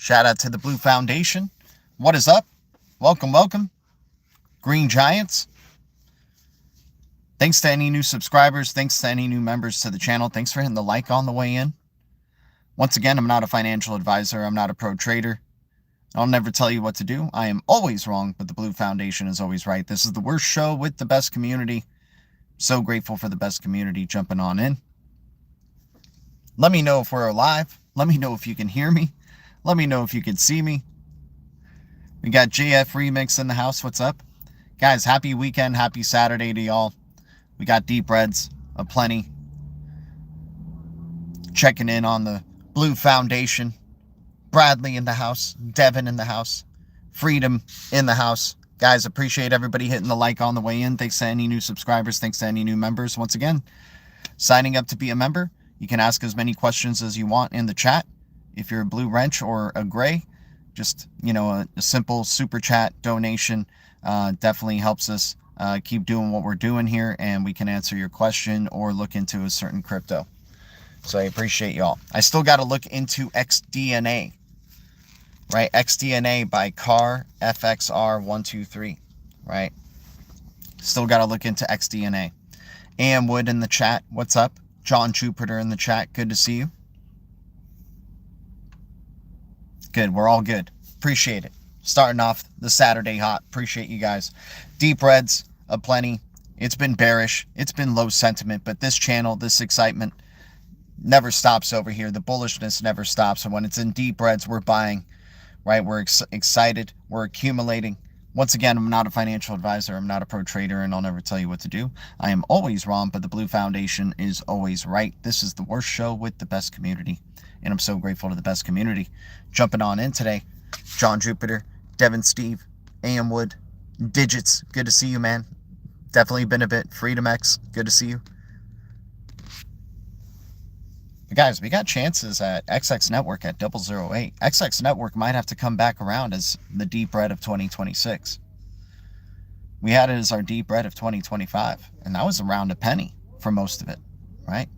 Shout out to the Blue Foundation. What is up? Welcome, welcome. Green Giants. Thanks to any new subscribers. Thanks to any new members to the channel. Thanks for hitting the like on the way in. Once again, I'm not a financial advisor. I'm not a pro trader. I'll never tell you what to do. I am always wrong, but the Blue Foundation is always right. This is the worst show with the best community. So grateful for the best community jumping on in. Let me know if we're alive. Let me know if you can hear me. Let me know if you can see me. We got JF Remix in the house. What's up? Guys, happy weekend. Happy Saturday to y'all. We got deep reds aplenty. Checking in on the Blue Foundation. Bradley in the house. Devin in the house. Freedom in the house. Guys, appreciate everybody hitting the like on the way in. Thanks to any new subscribers. Thanks to any new members. Once again, signing up to be a member. You can ask as many questions as you want in the chat. If you're a blue wrench or a gray, just, a simple super chat donation definitely helps us keep doing what we're doing here, and we can answer your question or look into a certain crypto. So I appreciate y'all. I still got to look into XDNA, right? XDNA by Car FXR123, right? Still got to look into XDNA. AM Wood in the chat. What's up? John Jupiter in the chat. Good to see you. Good. We're all good. Appreciate it. Starting off the Saturday hot. Appreciate you guys. Deep reds aplenty. It's been bearish. It's been low sentiment, but this channel, this excitement never stops over here. The bullishness never stops. And when it's in deep reds, we're buying, right? We're excited. We're accumulating. Once again, I'm not a financial advisor. I'm not a pro trader, and I'll never tell you what to do. I am always wrong, but the Blue Foundation is always right. This is the worst show with the best community, and I'm so grateful to the best community. Jumping on in today, John Jupiter, Devin Steve, AM Wood, Digits, good to see you, man. Definitely been a bit. Freedom X, good to see you. But guys, we got chances at XX Network at 008. XX Network might have to come back around as the deep red of 2026. We had it as our deep red of 2025, and that was around a penny for most of it, right?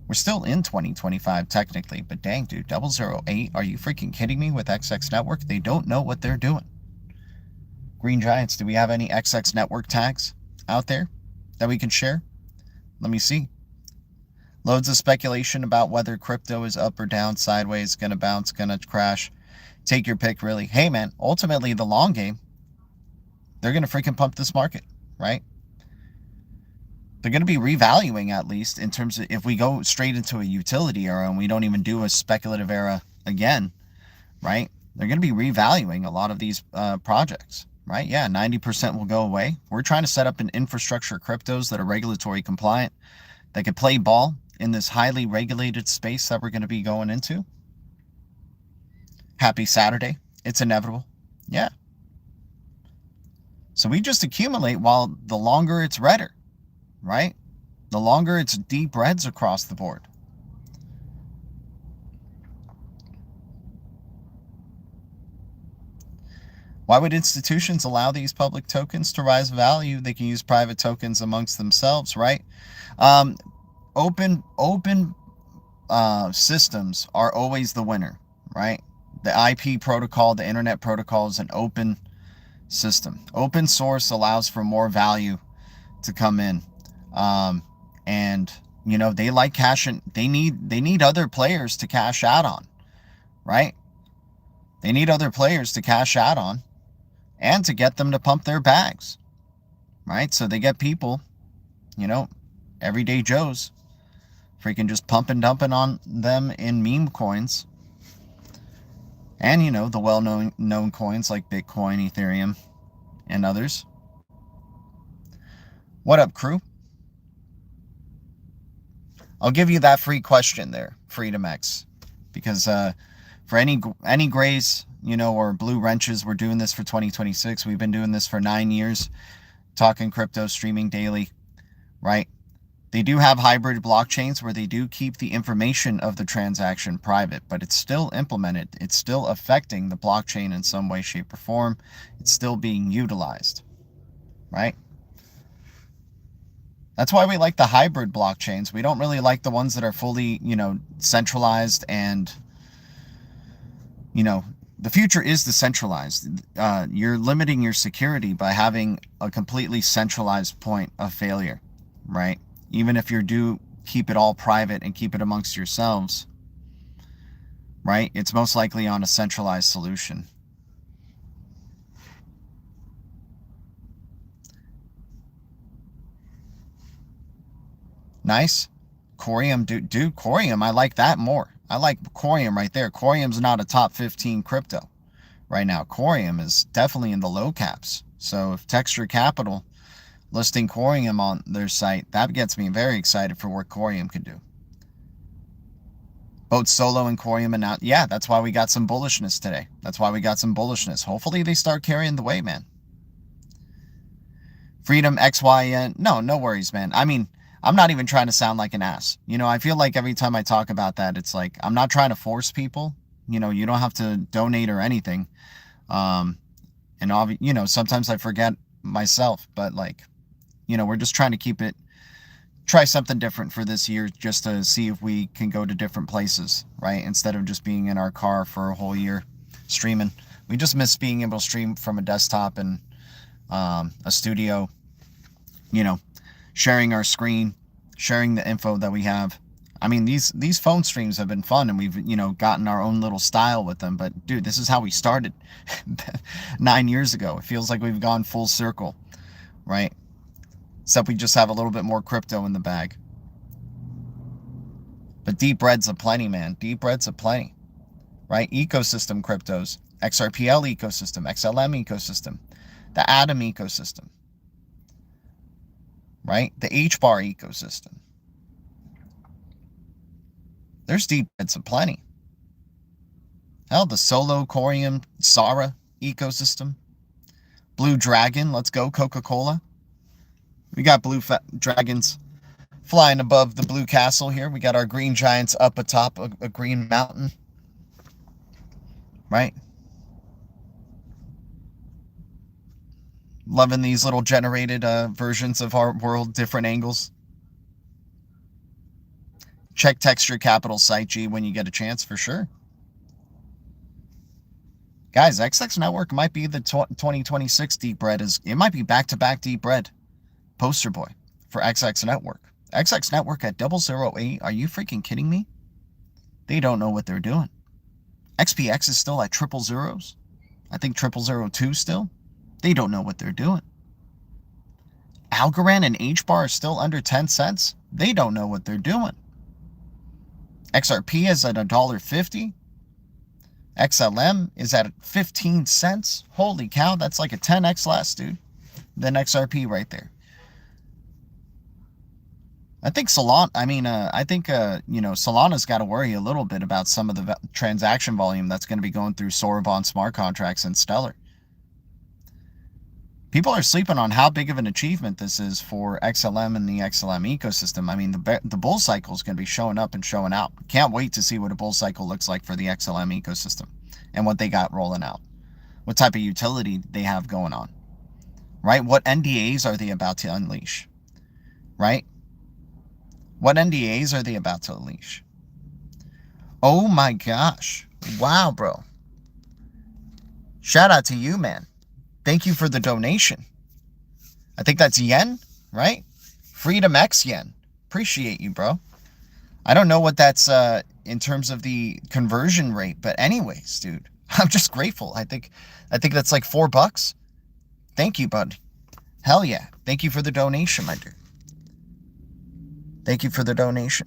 We're still in 2025 technically, but dang, dude, 008, are you freaking kidding me with XX Network? They don't know what they're doing. Green Giants, do we have any XX Network tags out there that we can share? Let me see. Loads of speculation about whether crypto is up or down, sideways, going to bounce, going to crash. Take your pick, really. Hey, man, ultimately, the long game, they're going to freaking pump this market, right? They're going to be revaluing, at least, in terms of if we go straight into a utility era and we don't even do a speculative era again, right? They're going to be revaluing a lot of these projects, right? Yeah, 90% will go away. We're trying to set up an infrastructure of cryptos that are regulatory compliant, that could play ball in this highly regulated space that we're going to be going into. Happy Saturday. It's inevitable. Yeah. So we just accumulate while the longer it's redder, right? The longer it's deep reds across the board. Why would institutions allow these public tokens to rise value? They can use private tokens amongst themselves, right? Open systems are always the winner, right? The IP protocol, the internet protocol is an open system. Open source allows for more value to come in. And they like cashing. They need other players to cash out on, right? They need other players to cash out on and to get them to pump their bags, right? So they get people, everyday Joes, freaking just pumping, dumping on them in meme coins. And, the well-known coins like Bitcoin, Ethereum, and others. What up, crew? I'll give you that free question there, Freedom X. Because for any grays, or blue wrenches, we're doing this for 2026. We've been doing this for 9 years, talking crypto, streaming daily, right? They do have hybrid blockchains where they do keep the information of the transaction private, but it's still implemented. It's still affecting the blockchain in some way, shape, or form. It's still being utilized, right? That's why we like the hybrid blockchains. We don't really like the ones that are fully, centralized and, You know, the future is decentralized. You're limiting your security by having a completely centralized point of failure, right? Even if you do keep it all private and keep it amongst yourselves, right? It's most likely on a centralized solution. Nice. Corium, dude, Corium, I like that more. I like Corium right there. Corium's not a top 15 crypto right now. Corium is definitely in the low caps. So if Texture Capital listing Corium on their site, that gets me very excited for what Corium could do. Both Solo and Corium and out. Yeah, that's why we got some bullishness today. That's why we got some bullishness. Hopefully they start carrying the weight, man. Freedom, XYN. No worries, man. I mean, I'm not even trying to sound like an ass. You know, I feel like every time I talk about that, it's like, I'm not trying to force people. You know, you don't have to donate or anything. And, you know, sometimes I forget myself, but like, you know, we're just trying to try something different for this year just to see if we can go to different places, right? Instead of just being in our car for a whole year streaming. We just miss being able to stream from a desktop and a studio, you know, sharing our screen, sharing the info that we have. I mean, these phone streams have been fun and we've, you know, gotten our own little style with them. But dude, this is how we started 9 years ago. It feels like we've gone full circle, right? Except we just have a little bit more crypto in the bag. But deep bread's aplenty, man. Deep bread's aplenty, right? Ecosystem cryptos, XRPL ecosystem, XLM ecosystem, the Atom ecosystem, right? The HBAR ecosystem. There's deep breads aplenty. Hell, the Solo, Corium, Sara ecosystem. Blue Dragon, let's go, Coca-Cola. We got blue dragons flying above the blue castle here. We got our green giants up atop a green mountain, right? Loving these little generated versions of our world, different angles. Check Texture Capital site, G, when you get a chance, for sure. Guys, XX Network might be the 2026 deep bread. It might be back-to-back deep bread poster boy for XX Network. XX Network at 008. Are you freaking kidding me? They don't know what they're doing. XPX is still at triple zeros. I think 0002 still. They don't know what they're doing. Algorand and HBAR are still under 10 cents. They don't know what they're doing. XRP is at $1.50. XLM is at 15 cents. Holy cow, that's like a 10x less, dude, than XRP right there. I think Solana's got to worry a little bit about some of the transaction volume that's going to be going through Soravon smart contracts and Stellar. People are sleeping on how big of an achievement this is for XLM and the XLM ecosystem. I mean, the bull cycle is going to be showing up and showing out. Can't wait to see what a bull cycle looks like for the XLM ecosystem and what they got rolling out. What type of utility they have going on, right? What NDAs are they about to unleash, right? What NDAs are they about to unleash? Oh my gosh. Wow, bro. Shout out to you, man. Thank you for the donation. I think that's yen, right? Freedom X yen. Appreciate you, bro. I don't know what that's in terms of the conversion rate, but anyways, dude, I'm just grateful. I think that's like $4. Thank you, bud. Hell yeah. Thank you for the donation, my dude. Thank you for the donation.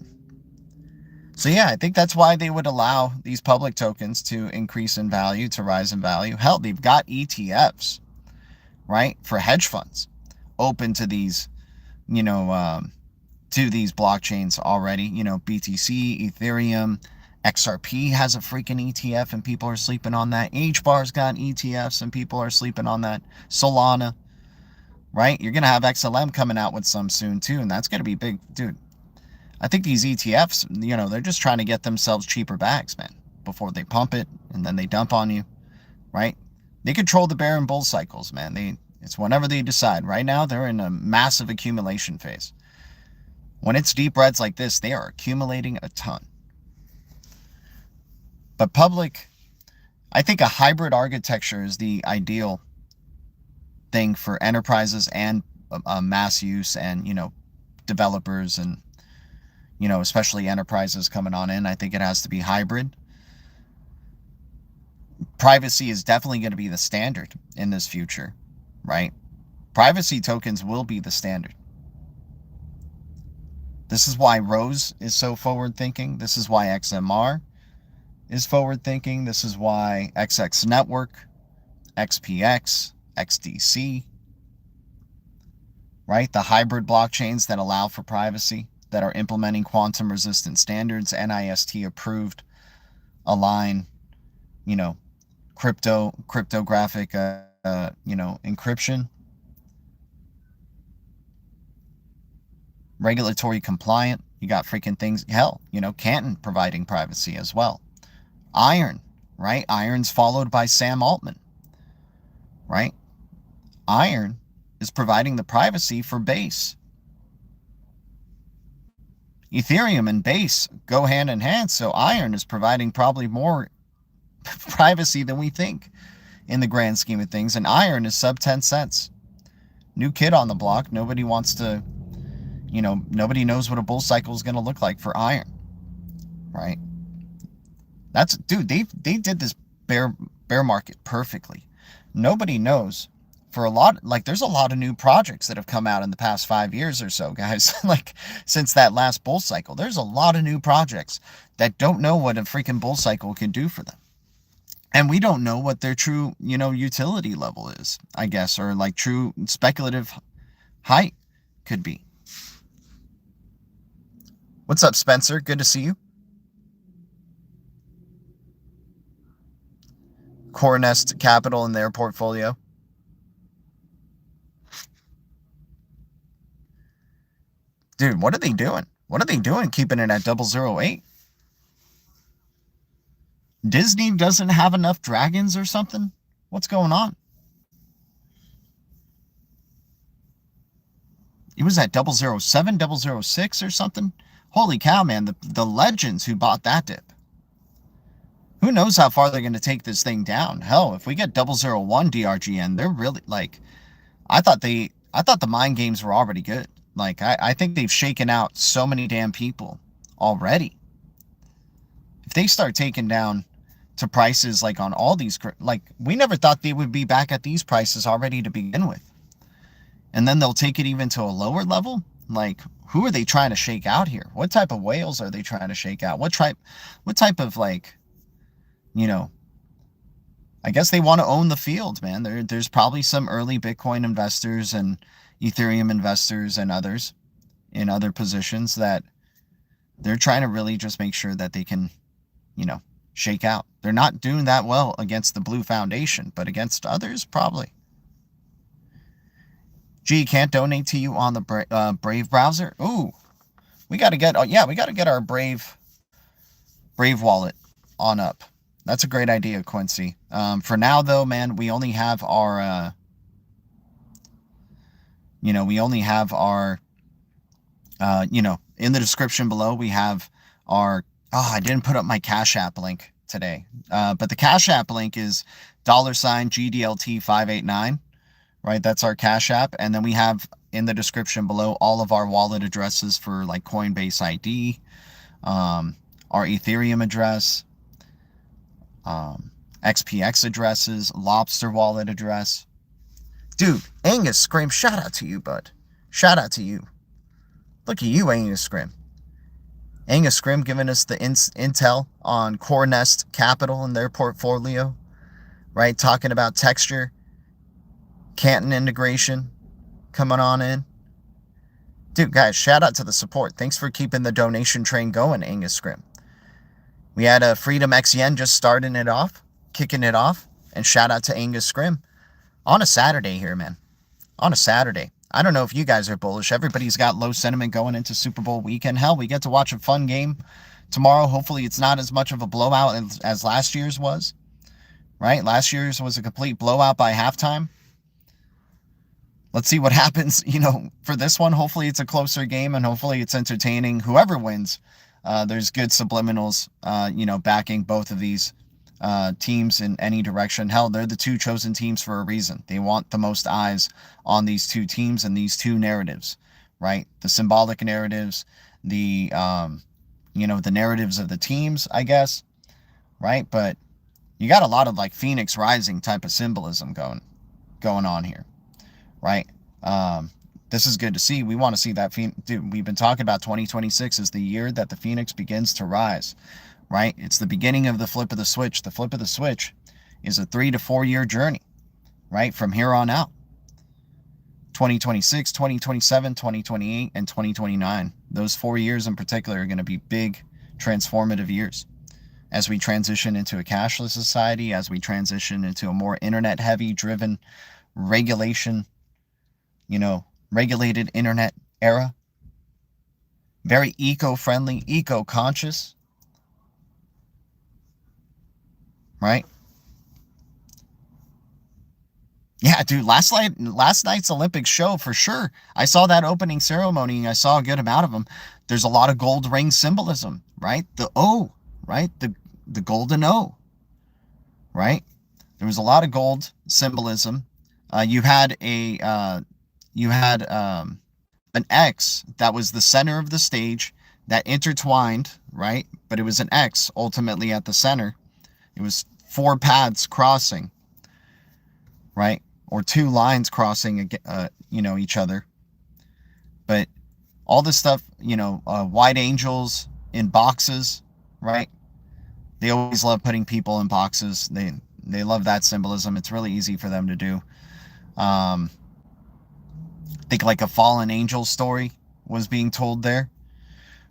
So yeah, I think that's why they would allow these public tokens to increase in value, to rise in value. Hell, they've got ETFs, right, for hedge funds open to these, to these blockchains already. BTC, Ethereum, XRP has a freaking ETF and people are sleeping on that. HBAR's got ETFs and people are sleeping on that. Solana, right? You're going to have XLM coming out with some soon too, and that's going to be big, dude. I think these ETFs, they're just trying to get themselves cheaper bags, man, before they pump it and then they dump on you, right? They control the bear and bull cycles, man. It's whenever they decide. Right now, they're in a massive accumulation phase. When it's deep breads like this, they are accumulating a ton. But public I think a hybrid architecture is the ideal thing for enterprises and mass use and, developers and, especially enterprises coming on in. I think it has to be hybrid. Privacy is definitely going to be the standard in this future, right? Privacy tokens will be the standard. This is why Rose is so forward-thinking. This is why XMR is forward-thinking. This is why XX Network, XPX, XDC, right? The hybrid blockchains that allow for privacy, that are implementing quantum-resistant standards, NIST-approved, align, cryptographic, encryption, regulatory compliant. You got freaking things, hell, Canton providing privacy as well. Iron, right? Iron's followed by Sam Altman, right? Iron is providing the privacy for Base. Ethereum and Base go hand in hand, so Iron is providing probably more privacy than we think in the grand scheme of things, and Iron is sub 10 cents. New kid on the block. Nobody wants to, nobody knows what a bull cycle is going to look like for Iron, right? That's, dude, they did this bear market perfectly. Nobody knows for a lot, there's a lot of new projects that have come out in the past 5 years or so, guys. Since that last bull cycle, there's a lot of new projects that don't know what a freaking bull cycle can do for them. And we don't know what their true, utility level is, I guess, or true speculative height could be. What's up, Spencer? Good to see you. CoreNest Capital in their portfolio. Dude, what are they doing? What are they doing keeping it at 008? Disney doesn't have enough dragons or something? What's going on? It was at 007, 006 or something? Holy cow, man. The legends who bought that dip. Who knows how far they're going to take this thing down? Hell, if we get 001 DRGN, they're really, I thought the mind games were already good. I think they've shaken out so many damn people already. If they start taking down to prices on all these, we never thought they would be back at these prices already to begin with. And then they'll take it even to a lower level. Who are they trying to shake out here? What type of whales are they trying to shake out? What type of I guess they want to own the field, man. There's probably some early Bitcoin investors and Ethereum investors and others in other positions that they're trying to really just make sure that they can, shake out. They're not doing that well against the Blue Foundation, but against others, probably. Gee, can't donate to you on the Brave browser? Ooh, we got to get, our Brave wallet on up. That's a great idea, Quincy. For now, though, man, we only have our, in the description below, we have our, I didn't put up my Cash App link today. But the Cash App link is $gdlt.cb.id, right? That's our Cash App. And then we have in the description below all of our wallet addresses for Coinbase ID, our Ethereum address, XPX addresses, LOBSTR wallet address. Dude, Angus Scrim, shout out to you, bud. Shout out to you. Look at you, Angus Scrim. Angus Scrim giving us the intel on CoreNest Capital and their portfolio, right? Talking about texture, Canton integration coming on in. Dude, guys, shout out to the support. Thanks for keeping the donation train going, Angus Scrim. We had a Freedom XYen just starting it off, kicking it off, and shout out to Angus Scrim on a Saturday here, man. On a Saturday. I don't know if you guys are bullish. Everybody's got low sentiment going into Super Bowl weekend. Hell, we get to watch a fun game tomorrow. Hopefully it's not as much of a blowout as last year's was, right? Last year's was a complete blowout by halftime. Let's see what happens, for this one. Hopefully it's a closer game and hopefully it's entertaining. Whoever wins, there's good subliminals, backing both of these teams in any direction. Hell, they're the two chosen teams for a reason. They want the most eyes on these two teams and these two narratives, right? The symbolic narratives, the the narratives of the teams, I guess, right? But you got a lot of like Phoenix Rising type of symbolism going on here, right? This is good to see. We want to see that. Dude, we've been talking about 2026 is the year that the Phoenix begins to rise, right? It's the beginning of the flip of the switch. The flip of the switch is a 3 to 4 year journey, right? From here on out. 2026, 2027, 2028, and 2029. Those 4 years in particular are going to be big transformative years as we transition into a cashless society, as we transition into a more internet heavy driven regulation, regulated internet era. Very eco-friendly, eco-conscious, right? Yeah, dude, last night's Olympic show, for sure. I saw that opening ceremony. I saw a good amount of them. There's a lot of gold ring symbolism, right? The O, right? The golden O, right? There was a lot of gold symbolism. You had an X that was the center of the stage that intertwined, right? But it was an X ultimately at the center. It was 4 paths crossing, right? Or 2 lines crossing, each other. But all this stuff, white angels in boxes, right? They always love putting people in boxes. They love that symbolism. It's really easy for them to do. Think like a fallen angel story was being told there.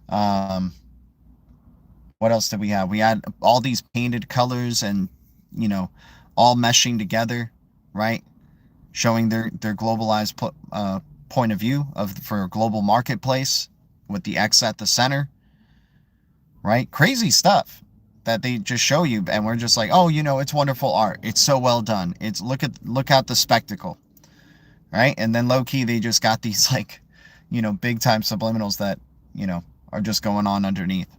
What else did we have? We had all these painted colors and, all meshing together, right? Showing their globalized point of view for a global marketplace with the X at the center, right? Crazy stuff that they just show you, and we're just like, oh, it's wonderful art. It's so well done. It's look at the spectacle, right? And then low key, they just got these like, big time subliminals that are just going on underneath,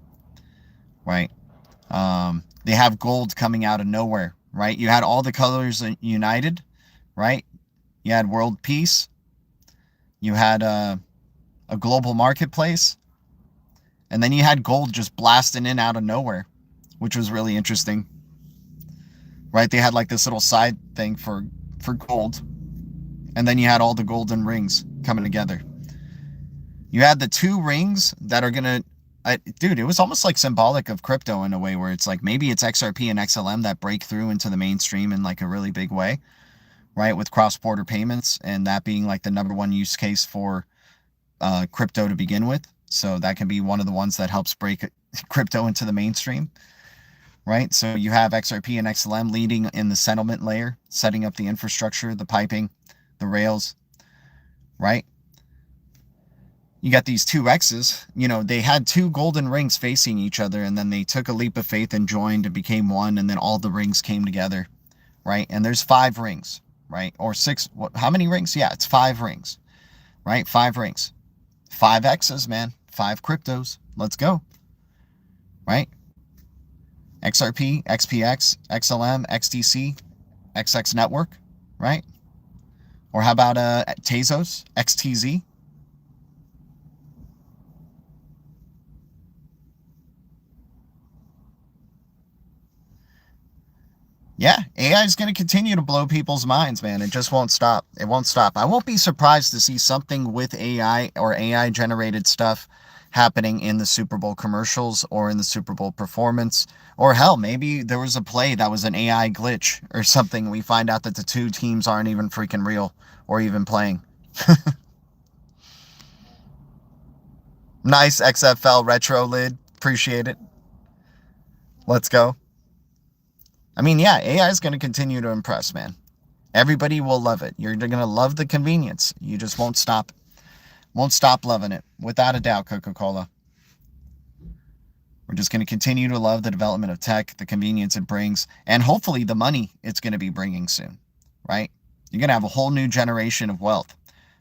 right? They have gold coming out of nowhere, right? You had all the colors united, right? You had world peace. You had a global marketplace. And then you had gold just blasting in out of nowhere, which was really interesting, right? They had like this little side thing for gold. And then you had all the golden rings coming together. You had the 2 rings that are going to, dude, it was almost like symbolic of crypto in a way where it's like maybe it's XRP and XLM that break through into the mainstream in like a really big way, right? With cross-border payments, and that being like the #1 use case for crypto to begin with. So that can be one of the ones that helps break crypto into the mainstream, right? So you have XRP and XLM leading in the settlement layer, setting up the infrastructure, the piping, the rails, right? You got these 2 X's, they had 2 golden rings facing each other, and then they took a leap of faith and joined and became one, and then all the rings came together, right? And there's 5 rings, right? Or 6, how many rings? Yeah, it's 5 rings, right? 5 rings. 5 X's, man. 5 cryptos. Let's go, right? XRP, XPX, XLM, XDC, XX Network, right? Or how about Tezos, XTZ? Yeah, AI is going to continue to blow people's minds, man. It just won't stop. It won't stop. I won't be surprised to see something with AI or AI-generated stuff happening in the Super Bowl commercials or in the Super Bowl performance. Or hell, maybe there was a play that was an AI glitch or something. We find out that the 2 teams aren't even freaking real or even playing. Nice XFL retro lid. Appreciate it. Let's go. I mean, yeah, AI is going to continue to impress, man. Everybody will love it. You're going to love the convenience. You just won't stop. Won't stop loving it. Without a doubt, Coca-Cola. We're just going to continue to love the development of tech, the convenience it brings, and hopefully the money it's going to be bringing soon, right? You're going to have a whole new generation of wealth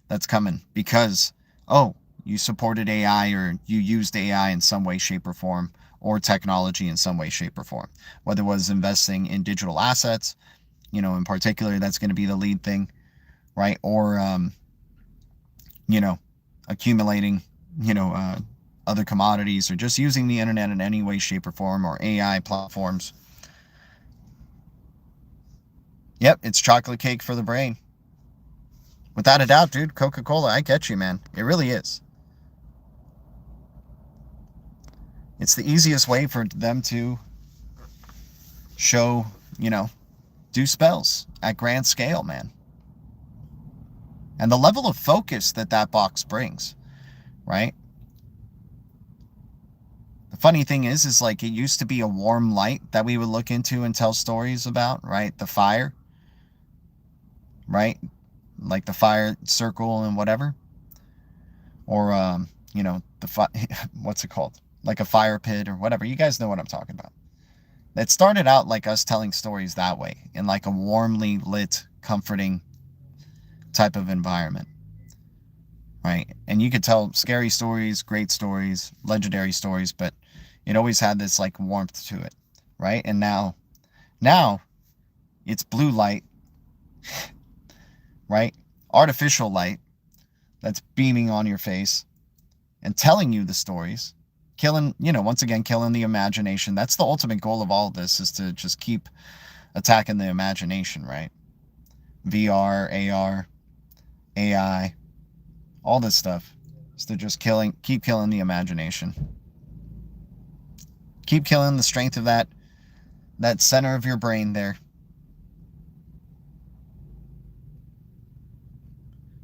that's coming because, oh, you supported AI or you used AI in some way, shape, or form, or technology in some way, shape, or form. Whether it was investing in digital assets, you know, in particular, that's going to be the lead thing, right? Or, you know, accumulating, you know, other commodities, or just using the internet in any way, shape, or form, or AI platforms. Yep, it's chocolate cake for the brain. Without a doubt, dude. Coca-Cola, I get you, man. It really is. It's the easiest way for them to show, you know, do spells at grand scale, man. And the level of focus that that box brings, right? The funny thing is like, it used to be a warm light that we would look into and tell stories about, right? The fire, right? Like the fire circle and whatever. Or, you know, what's it called? Like a fire pit or whatever. You guys know what I'm talking about. It started out like us telling stories that way, in like a warmly lit, comforting type of environment, right? And you could tell scary stories, great stories, legendary stories, but it always had this like warmth to it, right? And now it's blue light, right? Artificial light that's beaming on your face and telling you the stories, killing, you know, once again, killing the imagination. That's the ultimate goal of all of this, is to just keep attacking the imagination, right? VR, AR, AI, all this stuff is to just keep killing the imagination. Keep killing the strength of that center of your brain there.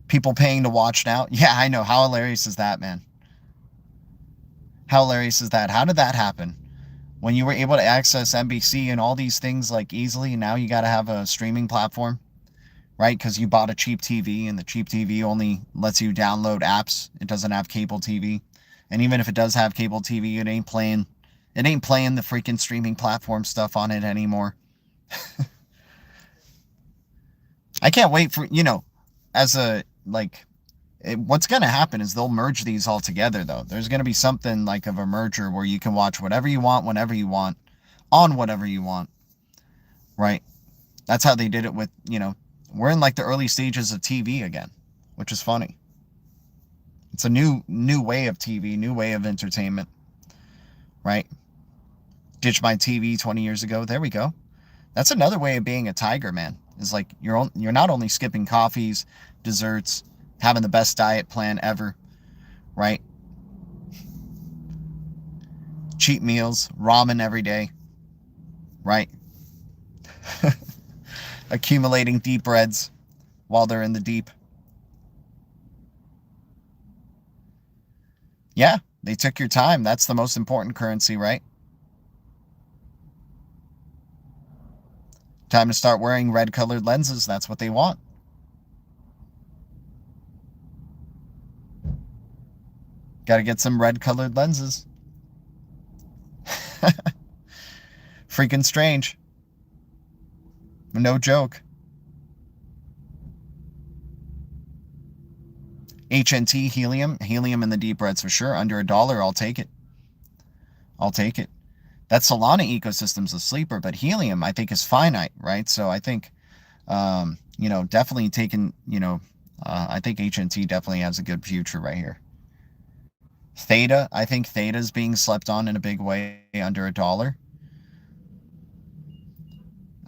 People paying to watch now. Yeah, I know. How hilarious is that, man? How hilarious is that? How did that happen? When you were able to access NBC and all these things like easily, now you got to have a streaming platform, right? Because you bought a cheap TV, and the cheap TV only lets you download apps. It doesn't have cable TV. And even if it does have cable TV, it ain't playing the freaking streaming platform stuff on it anymore. I can't wait for, you know, as a, like, what's going to happen is they'll merge these all together, though. There's going to be something like of a merger where you can watch whatever you want, whenever you want, on whatever you want, right? That's how they did it with, you know, we're in like the early stages of TV again, which is funny. It's a new way of TV, new way of entertainment, right? Ditch my TV 20 years ago. There we go. That's another way of being a tiger, man. Is like you're not only skipping coffees, desserts, having the best diet plan ever, right? Cheap meals, ramen every day, right? Accumulating deep reds while they're in the deep. Yeah, they took your time. That's the most important currency, right? Time to start wearing red-colored lenses. That's what they want. Got to get some red-colored lenses. Freaking strange. No joke. HNT, helium in the deep reds for sure. Under $1, I'll take it. I'll take it. That Solana ecosystem's a sleeper, but helium I think is finite, right? So I think, you know, definitely taking, you know, I think HNT definitely has a good future right here. Theta, I think Theta's being slept on in a big way under $1.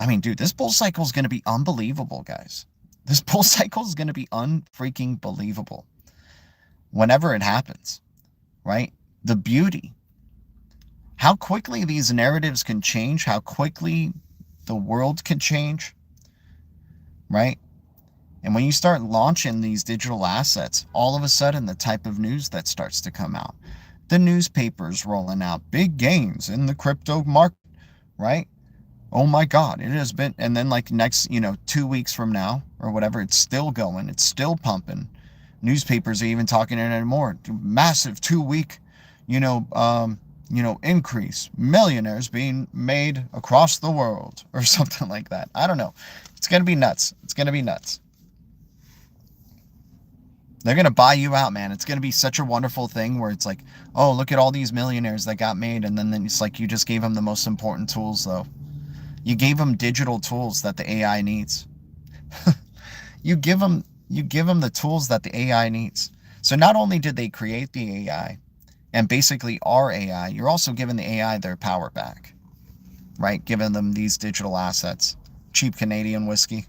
I mean, dude, this bull cycle is going to be unbelievable, guys. This bull cycle is going to be unfreaking believable whenever it happens, right? The beauty, how quickly these narratives can change, how quickly the world can change, right? And when you start launching these digital assets, all of a sudden the type of news that starts to come out, the newspapers rolling out big gains in the crypto market, right? Oh my God, it has been, and then like next, 2 weeks from now or whatever, it's still going, it's still pumping. Newspapers are even talking anymore. Massive 2-week, increase. Millionaires being made across the world or something like that. I don't know. It's going to be nuts. It's going to be nuts. They're going to buy you out, man. It's going to be such a wonderful thing where it's like, oh, look at all these millionaires that got made. And then it's like you just gave them the most important tools, though. You gave them digital tools that the AI needs. you give them the tools that the AI needs. So not only did they create the AI and basically our AI, you're also giving the AI their power back, right? Giving them these digital assets. Cheap Canadian whiskey.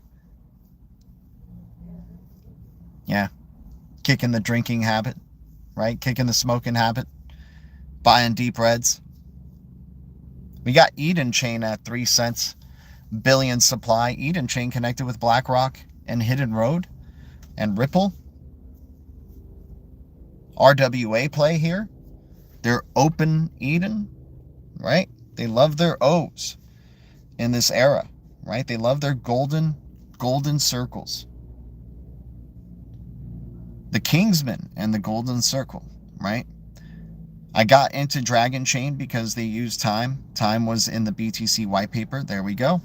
Yeah. Kicking the drinking habit, right? Kicking the smoking habit. Buying deep reds. We got Eden Chain at 3 cents. Billion supply. Eden Chain connected with BlackRock and Hidden Road and Ripple. RWA play here. They're open Eden, right? They love their O's in this era, right? They love their golden circles. The Kingsman and the golden circle, right? I got into Dragon Chain because they used time. Time was in the BTC white paper. There we go.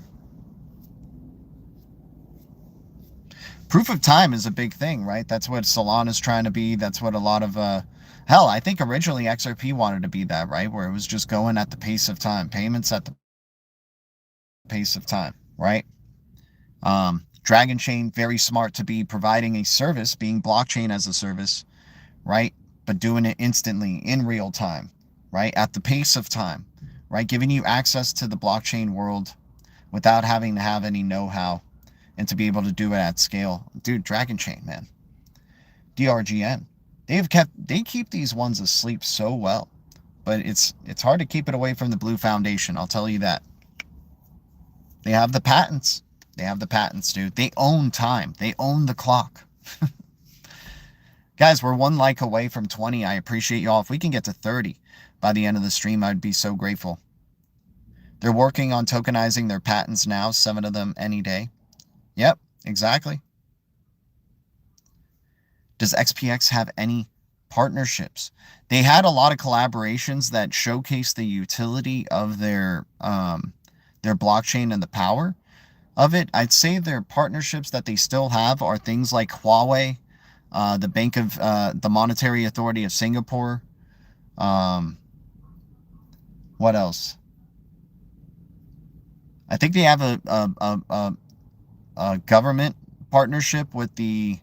Proof of time is a big thing, right? That's what Solana's trying to be. That's what a lot of, hell, I think originally XRP wanted to be that, right? Where it was just going at the pace of time. Payments at the pace of time, right? Dragon Chain, very smart to be providing a service, being blockchain as a service, right? But doing it instantly, in real time, right? At the pace of time, right? Giving you access to the blockchain world without having to have any know-how and to be able to do it at scale. Dude, Dragon Chain, man. DRGN. They keep these ones asleep so well. But it's hard to keep it away from the Blue Foundation, I'll tell you that. They have the patents. They have the patents, dude. They own time. They own the clock. Guys, we're 1 like away from 20. I appreciate y'all. If we can get to 30 by the end of the stream, I'd be so grateful. They're working on tokenizing their patents now, 7 of them any day. Yep, exactly. Does XPX have any partnerships? They had a lot of collaborations that showcase the utility of their blockchain and the power of it. I'd say their partnerships that they still have are things like Huawei, the Bank of the Monetary Authority of Singapore. What else? I think they have a government partnership with the,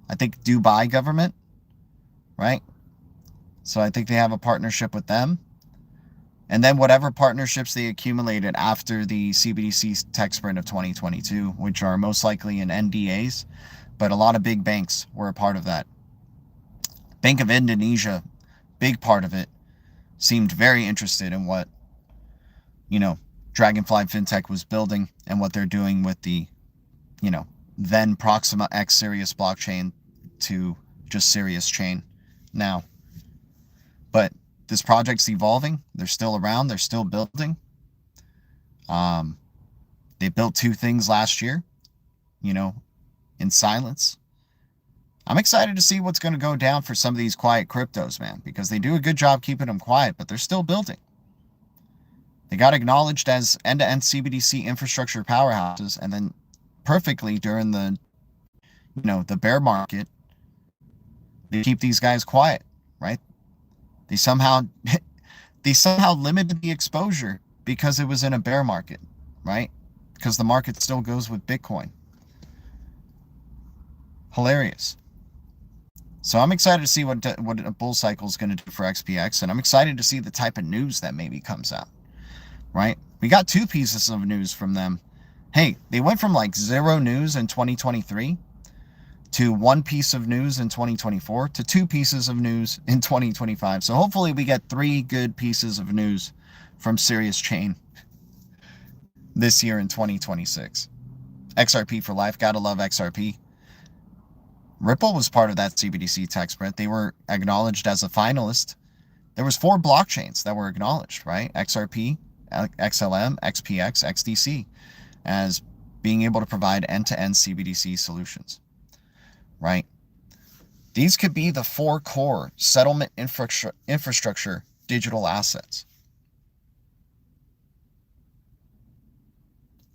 I think, Dubai government, right? So I think they have a partnership with them. And then whatever partnerships they accumulated after the CBDC tech sprint of 2022, which are most likely in NDAs, but a lot of big banks were a part of that. Bank of Indonesia, big part of it, seemed very interested in what, Dragonfly FinTech was building and what they're doing with the, then Proxima X Sirius blockchain to just Sirius chain now. But this project's evolving. They're still around. They're still building. They built 2 things last year, in silence. I'm excited to see what's going to go down for some of these quiet cryptos, man, because they do a good job keeping them quiet, but they're still building. They got acknowledged as end-to-end CBDC infrastructure powerhouses, and then perfectly during the, the bear market, they keep these guys quiet, right? They somehow limited the exposure because it was in a bear market, right? Because the market still goes with Bitcoin. Hilarious. So I'm excited to see what a bull cycle is going to do for XPX, and I'm excited to see the type of news that maybe comes out, right? We got 2 pieces of news from them. Hey, they went from like 0 news in 2023 to 1 piece of news in 2024 to 2 pieces of news in 2025. So hopefully we get 3 good pieces of news from Sirius Chain this year in 2026. XRP for life. Gotta love XRP. Ripple was part of that CBDC tech sprint. They were acknowledged as a finalist. There was 4 blockchains that were acknowledged, right? XRP, XLM, XPX, XDC, as being able to provide end-to-end CBDC solutions, right? These could be the 4 core settlement infrastructure digital assets.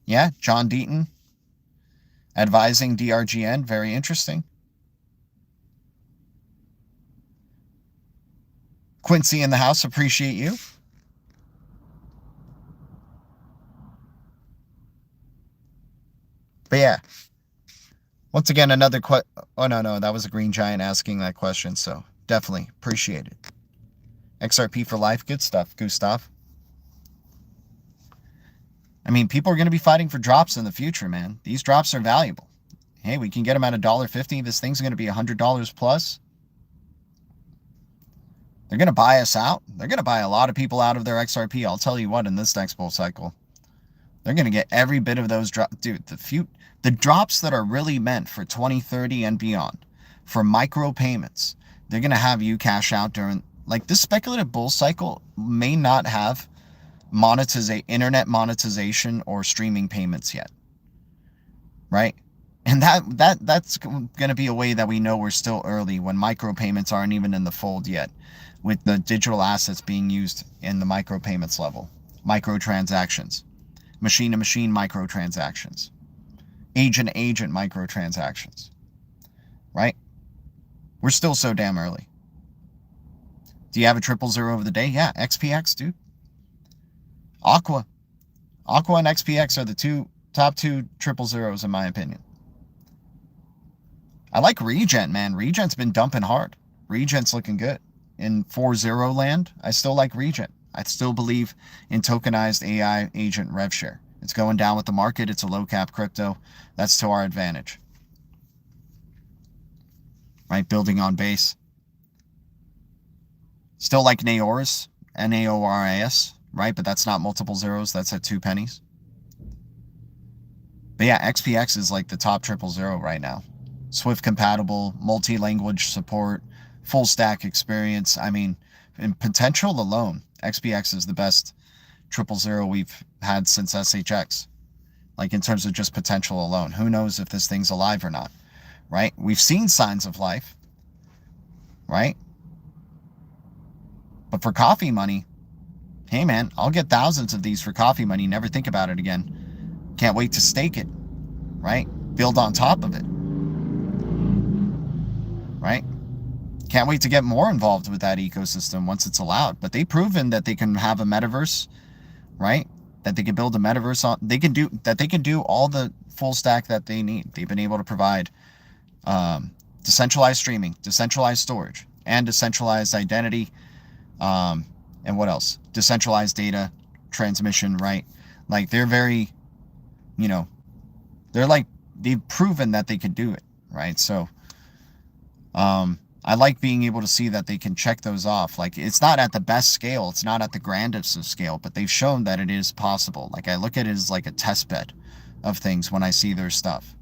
Yeah, John Deaton, advising DRGN, very interesting. Quincy in the house, appreciate you. But yeah, once again, another oh, no, that was a Green Giant asking that question, so definitely appreciate it. XRP for life, good stuff, Gustav. I mean, people are going to be fighting for drops in the future, man. These drops are valuable. Hey, we can get them at $1.50. This thing's going to be $100 plus. They're going to buy us out. They're going to buy a lot of people out of their XRP. I'll tell you what, in this next bull cycle, they're going to get every bit of those drops. Dude, the drops that are really meant for 2030 and beyond, for micro payments, they're going to have you cash out during, like, this speculative bull cycle may not have internet monetization or streaming payments yet, right? And that's going to be a way that we know we're still early, when micropayments aren't even in the fold yet, with the digital assets being used in the micropayments level. Microtransactions, machine-to-machine microtransactions, agent-to-agent microtransactions, right? We're still so damn early. Do you have a 000 of the day? Yeah, XPX, dude. Aqua and XPX are the top two 000s in my opinion. I like Regent, man. Regent's been dumping hard. Regent's looking good. In 4.0 land, I still like Regent. I still believe in tokenized AI agent rev share. It's going down with the market. It's a low cap crypto. That's to our advantage. Right? Building on base. Still like Naoris, Naoris, right? But that's not multiple zeros. That's at 2 pennies. But yeah, XPX is like the top 000 right now. Swift compatible, multi-language support, full stack experience. I mean, in potential alone, XPX is the best 000 we've had since SHX. Like, in terms of just potential alone. Who knows if this thing's alive or not, right? We've seen signs of life, right? But for coffee money, hey man, I'll get thousands of these for coffee money. Never think about it again. Can't wait to stake it, right? Build on top of it, right? Can't wait to get more involved with that ecosystem once it's allowed. But they've proven that they can have a metaverse, right? That they can build a metaverse on. They can do all the full stack that they need. They've been able to provide decentralized streaming, decentralized storage, and decentralized identity. And what else? Decentralized data transmission, right? Like, they're very, they've proven that they can do it, right? So, I like being able to see that they can check those off. Like, it's not at the best scale. It's not at the grandest of scale, but they've shown that it is possible. Like, I look at it as like a test bed of things when I see their stuff,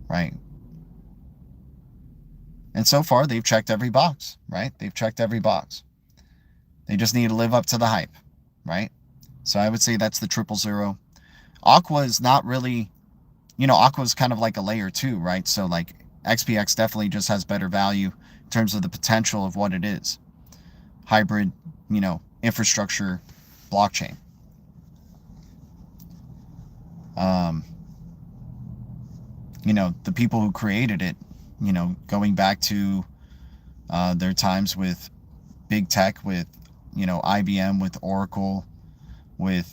right? And so far, they've checked every box, right? They've checked every box. They just need to live up to the hype, right? So I would say that's the 000. Aqua is not really, Aqua is kind of like a layer 2, right? So, like, XPX definitely just has better value in terms of the potential of what it is. Hybrid, infrastructure, blockchain. The people who created it, going back to their times with big tech, with, IBM, with Oracle, with,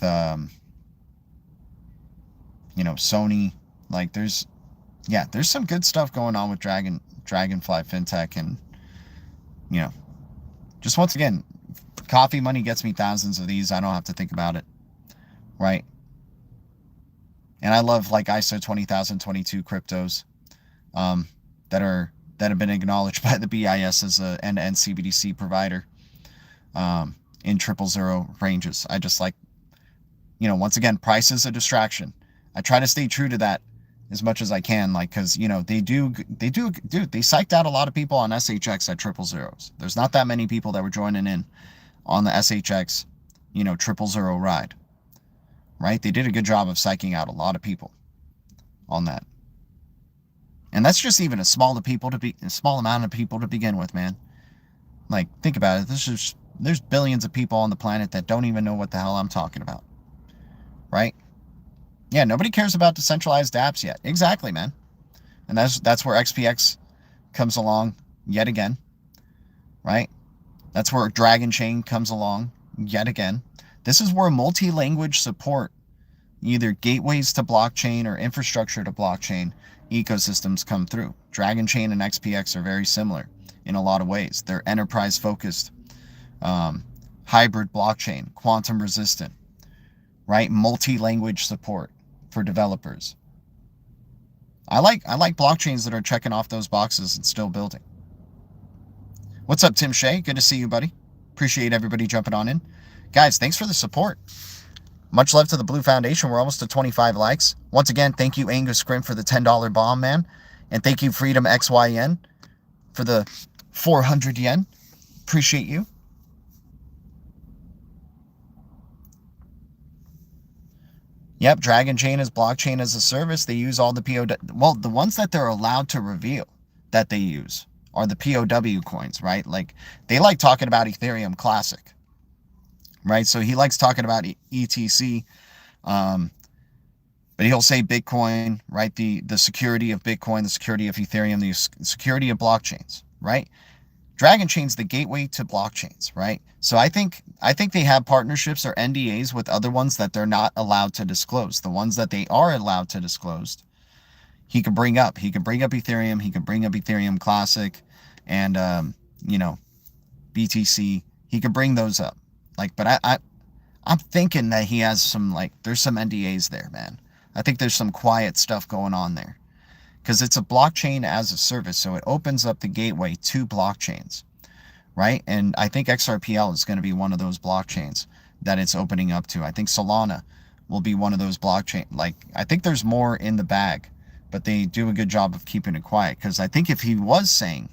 Sony. Like, there's some good stuff going on with Dragonfly FinTech. And, just once again, coffee money gets me thousands of these. I don't have to think about it, right? And I love, like, ISO 20022 cryptos that have been acknowledged by the BIS as a end-to-end CBDC provider in 000 ranges. I just like, once again, price is a distraction. I try to stay true to that as much as I can, like, because, they psyched out a lot of people on SHX at 000s. There's not that many people that were joining in on the SHX, 000 ride, right? They did a good job of psyching out a lot of people on that. And that's just even a small amount of people to begin with, man. Like, think about it. There's billions of people on the planet that don't even know what the hell I'm talking about, right? Yeah, nobody cares about decentralized apps yet. Exactly, man. And that's where XPX comes along yet again, right? That's where Dragon Chain comes along yet again. This is where multi-language support, either gateways to blockchain or infrastructure to blockchain ecosystems come through. Dragon Chain and XPX are very similar in a lot of ways. They're enterprise-focused, hybrid blockchain, quantum resistant, right? Multi-language support for developers. I like blockchains that are checking off those boxes and still building. What's up, Tim Shea? Good to see you, buddy. Appreciate everybody jumping on in. Guys, thanks for the support. Much love to the Blue Foundation. We're almost to 25 likes. Once again, thank you, Angus Scrim, for the $10 bomb, man. And thank you, Freedom XYN, for the 400 yen. Appreciate you. Yep, Dragon Chain is blockchain as a service. They use all the POW. Well, the ones that they're allowed to reveal that they use are the POW coins, right? Like, they like talking about Ethereum Classic, right? So he likes talking about ETC, but he'll say Bitcoin, right? The security of Bitcoin, the security of Ethereum, the security of blockchains, right? Dragon Chain's the gateway to blockchains, right? So I think they have partnerships or NDAs with other ones that they're not allowed to disclose. The ones that they are allowed to disclose, he can bring up. He can bring up Ethereum. He can bring up Ethereum Classic, and you know, BTC. He can bring those up. Like, but I'm thinking that he has some, like, there's some NDAs there, man. I think there's some quiet stuff going on there. Because it's a blockchain as a service, so it opens up the gateway to blockchains, right? And I think XRPL is going to be one of those blockchains that it's opening up to. I think Solana will be one of those blockchain. Like, I think there's more in the bag, but they do a good job of keeping it quiet. Because I think if he was saying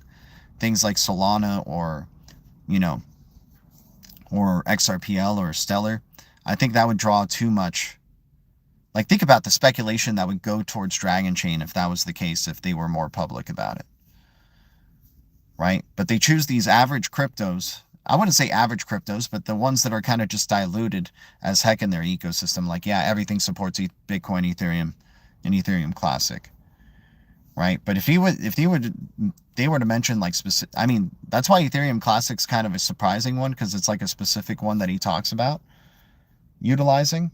things like Solana or, you know, or XRPL or Stellar, I think that would draw too much. Like, think about the speculation that would go towards Dragon Chain if that was the case, if they were more public about it, right? But they choose these average cryptos. I wouldn't say average cryptos, but the ones that are kind of just diluted as heck in their ecosystem. Like, yeah, everything supports Bitcoin, Ethereum, and Ethereum Classic, right? But if they were to mention, like, specific, I mean, that's why Ethereum Classic's kind of a surprising one, because it's like a specific one that he talks about utilizing.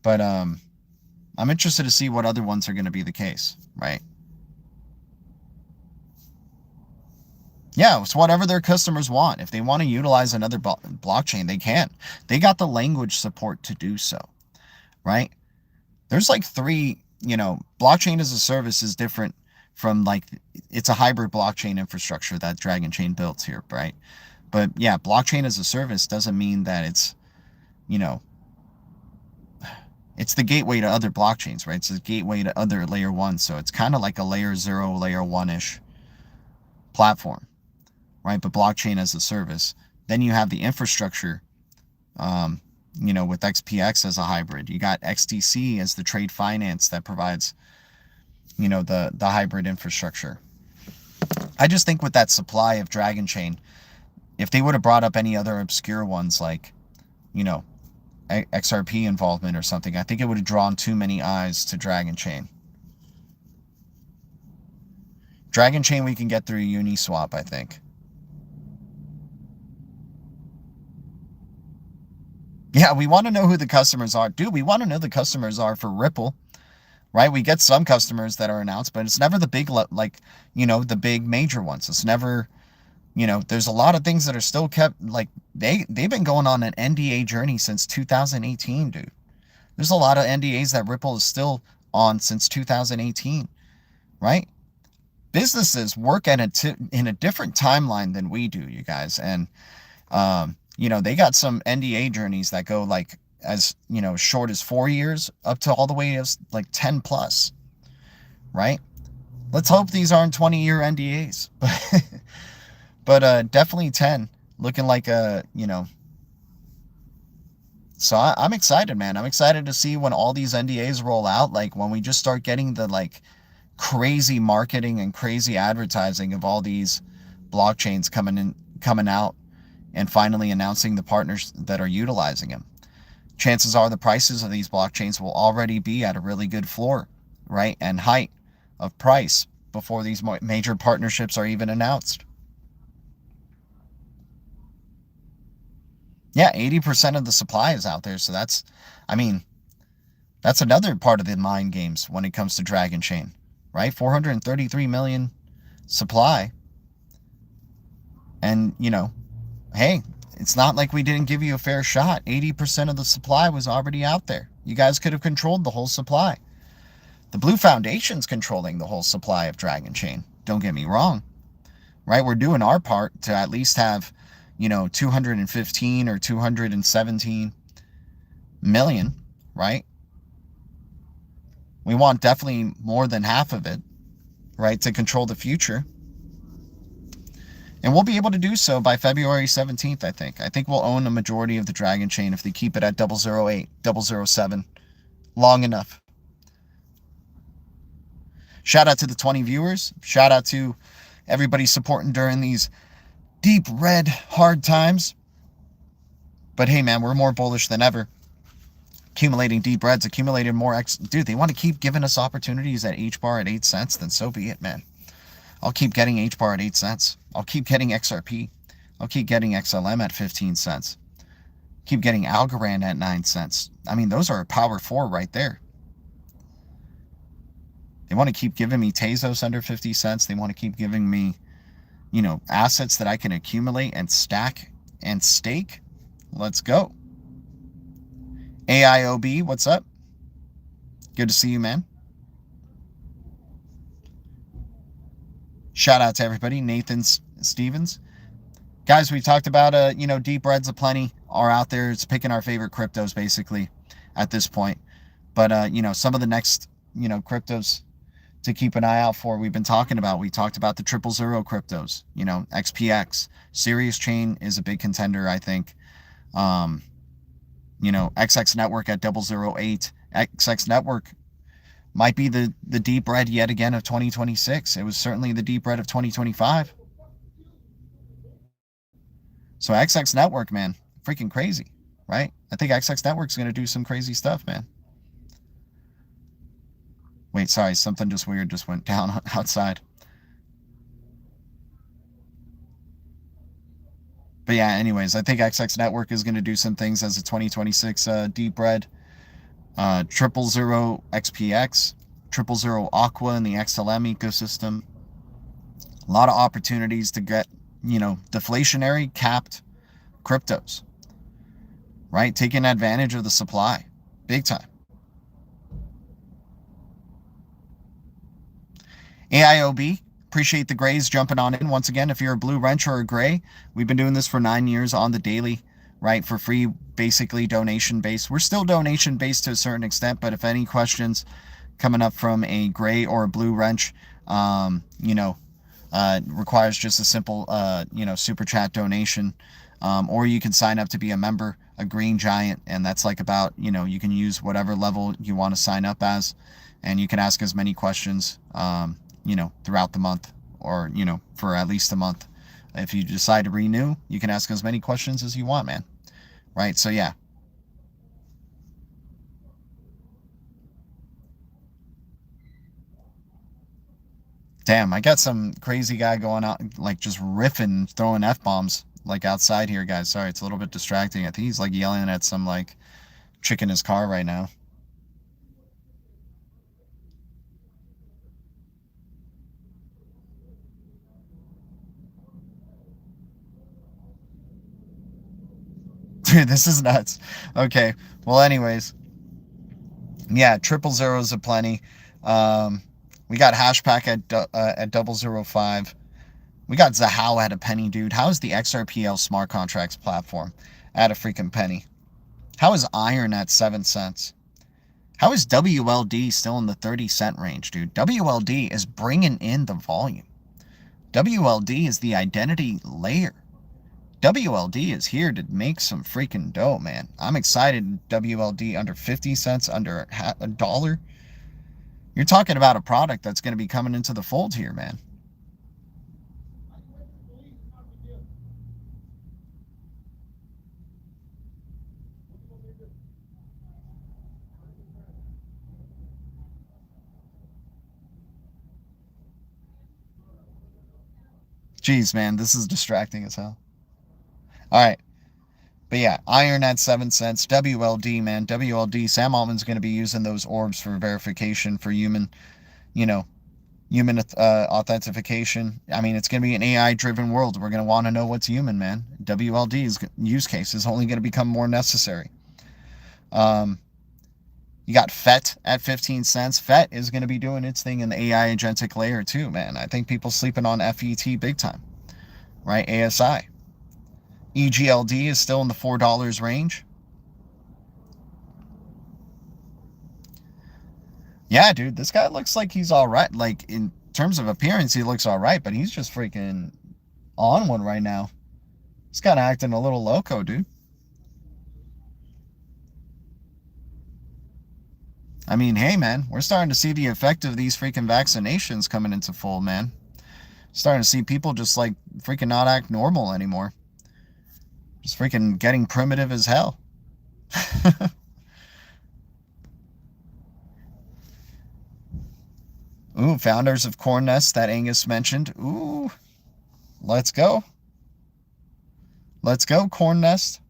But I'm interested to see what other ones are going to be the case, right? Yeah, it's whatever their customers want. If they want to utilize another blockchain, they can. They got the language support to do so, right? There's like three, you know, blockchain as a service is different from, like, it's a hybrid blockchain infrastructure that Dragon Chain built here, right? But yeah, blockchain as a service doesn't mean that it's, you know, it's the gateway to other blockchains, right? It's the gateway to other layer one. So it's kind of like a layer 0, layer 1-ish platform, right? But blockchain as a service. Then you have the infrastructure, you know, with XPX as a hybrid. You got XDC as the trade finance that provides, you know, the hybrid infrastructure. I just think with that supply of Dragon Chain, if they would have brought up any other obscure ones, like, you know, XRP involvement or something, I think it would have drawn too many eyes to Dragon Chain. Dragon Chain we can get through Uniswap, I think. Yeah, we want to know who the customers are. Dude, we want to know the customers are for Ripple, right? We get some customers that are announced, but it's never the big, like, you know, the big major ones. It's never, you know, there's a lot of things that are still kept, like, they've been going on an NDA journey since 2018, dude. There's a lot of NDAs that Ripple is still on since 2018, right? Businesses work in a different timeline than we do, you guys. And, you know, they got some NDA journeys that go, like, as, you know, short as 4 years up to all the way as, like, 10 plus, right? Let's hope these aren't 20-year NDAs. But definitely 10, looking like a, you know. So I'm excited, man. I'm excited to see when all these NDAs roll out, like when we just start getting the, like, crazy marketing and crazy advertising of all these blockchains coming out and finally announcing the partners that are utilizing them. Chances are the prices of these blockchains will already be at a really good floor, right, and height of price before these major partnerships are even announced. Yeah, 80% of the supply is out there. So that's, I mean, that's another part of the mind games when it comes to Dragon Chain, right? 433 million supply. And, you know, hey, it's not like we didn't give you a fair shot. 80% of the supply was already out there. You guys could have controlled the whole supply. The Blue Foundation's controlling the whole supply of Dragon Chain. Don't get me wrong, right? We're doing our part to at least have, you know, 215 or 217 million, right? We want definitely more than half of it, right, to control the future. And we'll be able to do so by February 17th, I think. I think we'll own a majority of the Dragon Chain if they keep it at 008, 007 long enough. Shout out to the 20 viewers. Shout out to everybody supporting during these deep red hard times. But hey, man, we're more bullish than ever. Accumulating deep reds, accumulating more X. Dude, they want to keep giving us opportunities at HBAR at 8 cents, then so be it, man. I'll keep getting HBAR at 8 cents. I'll keep getting XRP. I'll keep getting XLM at 15 cents. Keep getting Algorand at 9 cents. I mean, those are a power 4 right there. They want to keep giving me Tezos under 50 cents. They want to keep giving me, you know, assets that I can accumulate and stack and stake. Let's go. AIOB, what's up? Good to see you, man. Shout out to everybody. Nathan Stevens. Guys, we talked about, you know, deep reds aplenty are out there. It's picking our favorite cryptos, basically, at this point. But, you know, some of the next, you know, cryptos to keep an eye out for, we've been talking about. We talked about the 000 cryptos, you know, XPX. Sirius chain is a big contender, I think. You know, XX Network at 008. XX Network might be the deep red yet again of 2026. It was certainly the deep red of 2025. So XX Network, man, freaking crazy, right? I think XX Network's going to do some crazy stuff, man. Wait, sorry, something just weird just went down outside. But yeah, anyways, I think XX Network is going to do some things as a 2026 deep red. 000 XPX, 000 Aqua in the XLM ecosystem. A lot of opportunities to get, you know, deflationary capped cryptos, right? Taking advantage of the supply, big time. AIOB, appreciate the grays jumping on in. Once again, if you're a blue wrench or a gray, we've been doing this for 9 years on the daily, right? For free, basically donation based. We're still donation based to a certain extent, but if any questions coming up from a gray or a blue wrench, you know, requires just a simple, you know, super chat donation, or you can sign up to be a member, a green giant, and that's like about, you know, you can use whatever level you want to sign up as, and you can ask as many questions, you know, throughout the month, or, you know, for at least a month. If you decide to renew, you can ask as many questions as you want, man. Right? So, yeah. Damn, I got some crazy guy going out, like, just riffing, throwing F-bombs, like, outside here, guys. Sorry, it's a little bit distracting. I think he's, like, yelling at some, like, chick in his car right now. Dude, this is nuts. Okay, well, anyways, yeah, 000s aplenty. We got Hashpack at 005. We got Zahao at a penny, dude. How is the XRPL smart contracts platform at a freaking penny? How is Iron at 7 cents? How is WLD still in the 30-cent range, dude? WLD is bringing in the volume. WLD is the identity layer. WLD is here to make some freaking dough, man. I'm excited. WLD under 50 cents, under $1. You're talking about a product that's going to be coming into the fold here, man. Jeez, man, this is distracting as hell. All right. But yeah, iron at 7 cents. WLD, man. WLD. Sam Altman's going to be using those orbs for verification for human, human authentication. I mean, it's going to be an AI-driven world. We're going to want to know what's human, man. WLD's use case is only going to become more necessary. You got FET at 15 cents. FET is going to be doing its thing in the AI agentic layer too, man. I think people sleeping on FET big time, right? ASI. EGLD is still in the $4 range. Yeah, dude, this guy looks like he's all right. Like, in terms of appearance, he looks all right, but he's just freaking on one right now. He's kind of acting a little loco, dude. I mean, hey, man, we're starting to see the effect of these freaking vaccinations coming into full, man. Starting to see people just, like, freaking not act normal anymore. Just freaking getting primitive as hell. Ooh, founders of Corn Nest that Angus mentioned. Ooh, let's go. Let's go, Corn Nest.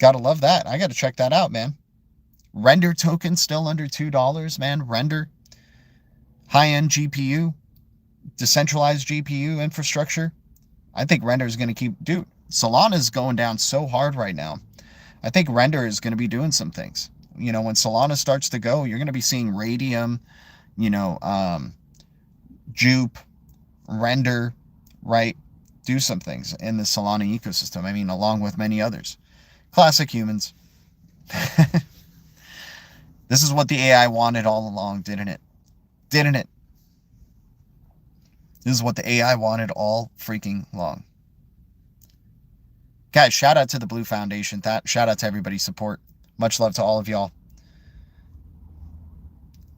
Gotta love that. I gotta check that out, man. Render token still under $2, man. Render. High-end GPU. Decentralized GPU infrastructure. I think Render is going to keep... Dude, Solana is going down so hard right now. I think Render is going to be doing some things. When Solana starts to go, you're going to be seeing Radium, Jupe, Render, right? Do some things in the Solana ecosystem. I mean, along with many others. Classic humans. This is what the AI wanted all along, didn't it? Didn't it? This is what the AI wanted all freaking long. Guys, shout out to the Blue Foundation. Shout out to everybody's support. Much love to all of y'all.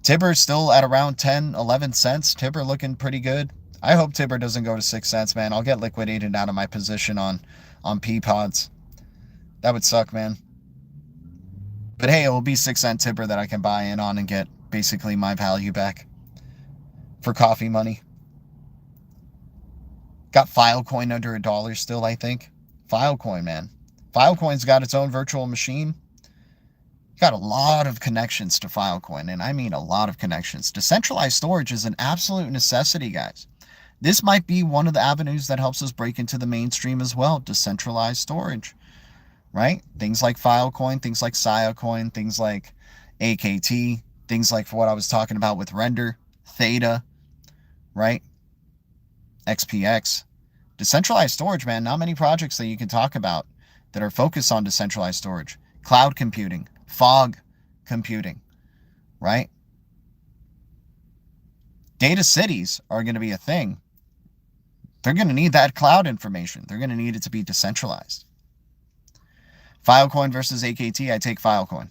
TIBBIR still at around 10, 11 cents. TIBBIR looking pretty good. I hope TIBBIR doesn't go to 6 cents, man. I'll get liquidated out of my position on P-Pods. That would suck, man. But hey, it will be 6 cent TIBBIR that I can buy in on and get basically my value back for coffee money. Got Filecoin under $1 still, I think. Filecoin, man. Filecoin's got its own virtual machine. Got a lot of connections to Filecoin, and I mean a lot of connections. Decentralized storage is an absolute necessity, guys. This might be one of the avenues that helps us break into the mainstream as well. Decentralized storage. Right? Things like Filecoin, things like Siacoin, things like AKT, things like what I was talking about with Render, Theta, right? XPX. Decentralized storage, man, not many projects that you can talk about that are focused on decentralized storage. Cloud computing, fog computing, right? Data cities are going to be a thing. They're going to need that cloud information. They're going to need it to be decentralized. Filecoin versus AKT, I take Filecoin.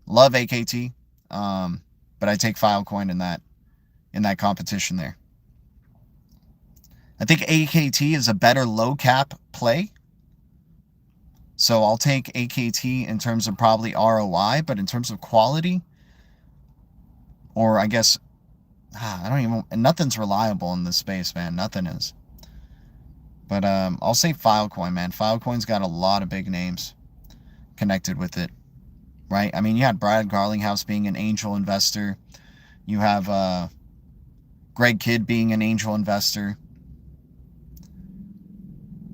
Love AKT, but I take Filecoin in that competition there. I think AKT is a better low cap play. So I'll take AKT in terms of probably ROI, but in terms of quality, or I guess, nothing's reliable in this space, man. Nothing is. But I'll say Filecoin, man. Filecoin's got a lot of big names connected with it, right? I mean, you had Brad Garlinghouse being an angel investor. You have Greg Kidd being an angel investor,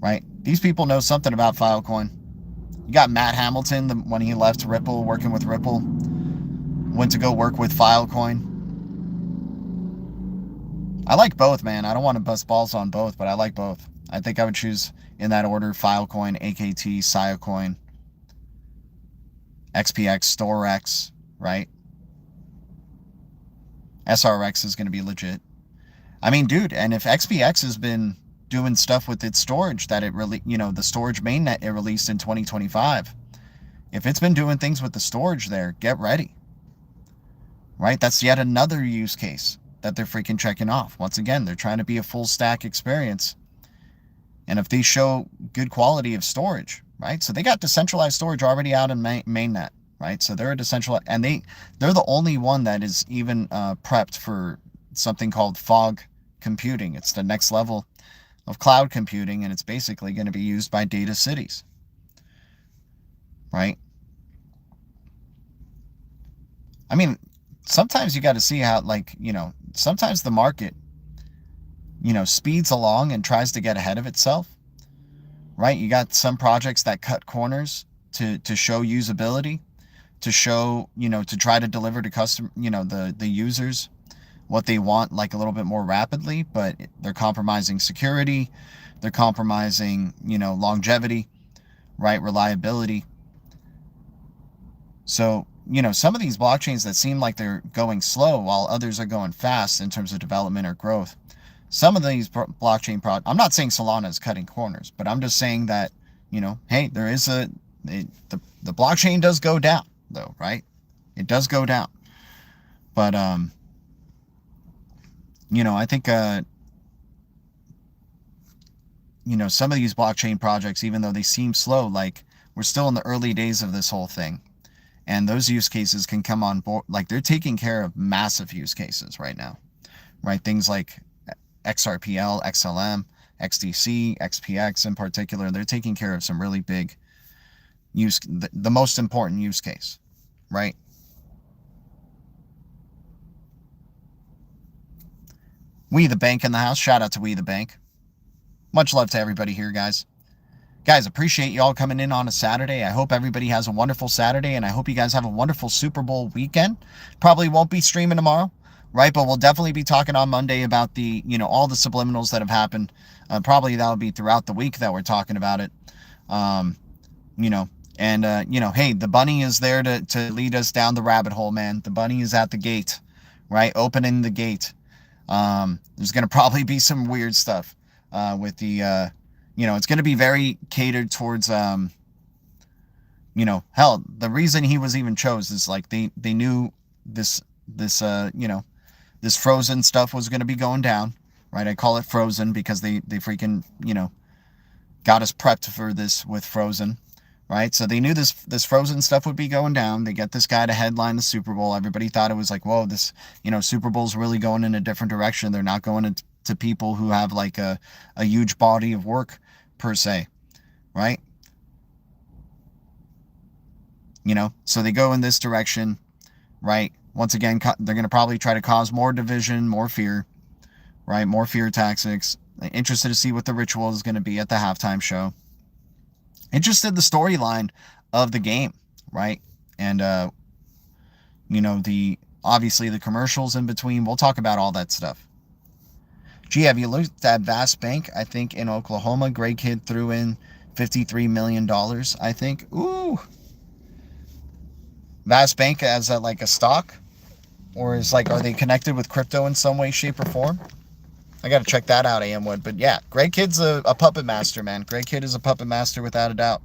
right? These people know something about Filecoin. You got Matt Hamilton, when he left Ripple, working with Ripple, went to go work with Filecoin. I like both, man. I don't want to bust balls on both, but I like both. I think I would choose in that order: Filecoin, AKT, Siacoin, XPX, StoreX, right? SRX is going to be legit. I mean, dude, and if XPX has been doing stuff with its storage that it really, the storage mainnet it released in 2025, if it's been doing things with the storage there, get ready, right? That's yet another use case that they're freaking checking off. Once again, they're trying to be a full stack experience. And if they show good quality of storage, right? So they got decentralized storage already out in mainnet, right? So they're a decentralized, and they're the only one that is even prepped for something called fog computing. It's the next level of cloud computing, and it's basically going to be used by data cities, right? I mean, sometimes you got to see how, like, sometimes the market, speeds along and tries to get ahead of itself, right? You got some projects that cut corners to show usability, to show, to try to deliver to the users what they want, like, a little bit more rapidly, but they're compromising security, they're compromising, longevity, right? Reliability. So, some of these blockchains that seem like they're going slow while others are going fast in terms of development or growth. Some of these blockchain I'm not saying Solana is cutting corners, but I'm just saying that, hey, there is the blockchain does go down, though, right? It does go down. But, I think, some of these blockchain projects, even though they seem slow, like, we're still in the early days of this whole thing. And those use cases can come on board. Like, they're taking care of massive use cases right now, right? Things like XRPL, XLM, XDC, XPX in particular. They're taking care of some really big the most important use case, right? We the Bank in the house. Shout out to We the Bank. Much love to everybody here, guys. Guys, appreciate you all coming in on a Saturday. I hope everybody has a wonderful Saturday, and I hope you guys have a wonderful Super Bowl weekend. Probably won't be streaming tomorrow, right? But we'll definitely be talking on Monday about the, all the subliminals that have happened. Probably that'll be throughout the week that we're talking about it. Hey, the bunny is there to lead us down the rabbit hole, man. The bunny is at the gate, right? Opening the gate. There's going to probably be some weird stuff with the... it's going to be very catered towards, hell, the reason he was even chose is, like, they knew this frozen stuff was going to be going down, right? I call it frozen because they freaking, got us prepped for this with frozen, right? So they knew this frozen stuff would be going down. They get this guy to headline the Super Bowl. Everybody thought it was like, whoa, this, Super Bowl's really going in a different direction. They're not going to people who have, like, a huge body of work per se, right? So they go in this direction, right? Once again, they're going to probably try to cause more division, more fear, right? More fear tactics. Interested to see what the ritual is going to be at the halftime show. Interested in the storyline of the game, right? And, obviously the commercials in between. We'll talk about all that stuff. Gee, have you looked at Vast Bank? I think in Oklahoma, Greg Kidd threw in $53 million, I think. Ooh. Vast Bank as like a stock? Or are they connected with crypto in some way, shape, or form? I got to check that out, AM Wood. But yeah, Greg Kidd's a puppet master, man. Greg Kidd is a puppet master without a doubt.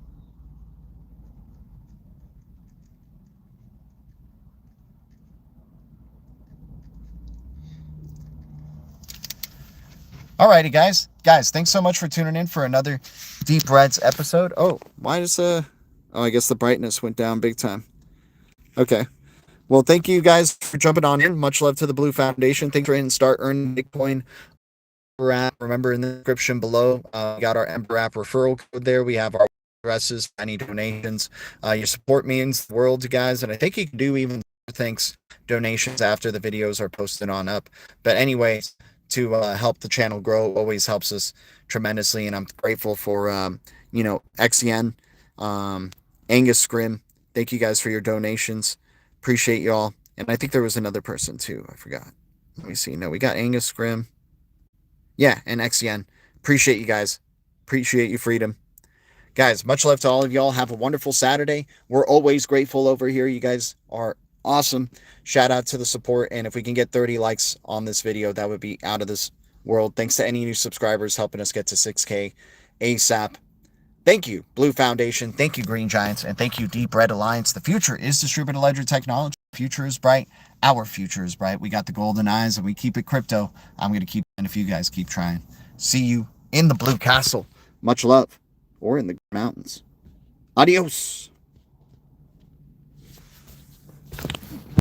Alrighty, guys. Guys, thanks so much for tuning in for another Deep Reds episode. Oh, why does I guess the brightness went down big time. Okay. Well, thank you guys for jumping on in. Much love to the Blue Foundation. Thanks for start earning Bitcoin app. Remember, in the description below, we got our EMBER app referral code there. We have our addresses, any donations. Your support means the world to guys, and I think you can do even thanks donations after the videos are posted on up. But anyways, to help the channel grow always helps us tremendously, and I'm grateful for XN, Angus Scrim. Thank you guys for your donations. Appreciate y'all. And I think there was another person too. I forgot. Let me see. No, we got Angus Scrim. Yeah, and XN. Appreciate you guys. Appreciate you, Freedom. Guys, much love to all of y'all. Have a wonderful Saturday. We're always grateful over here. You guys are awesome. Shout out to the support. And if we can get 30 likes on this video, that would be out of this world. Thanks to any new subscribers helping us get to 6K ASAP. Thank you, Blue Foundation. Thank you, Green Giants. And thank you, Deep Red Alliance. The future is distributed ledger technology. The future is bright. Our future is bright. We got the golden eyes and we keep it crypto. I'm going to keep, and if you guys keep trying. See you in the Blue Castle. Much love. Or in the mountains. Adios.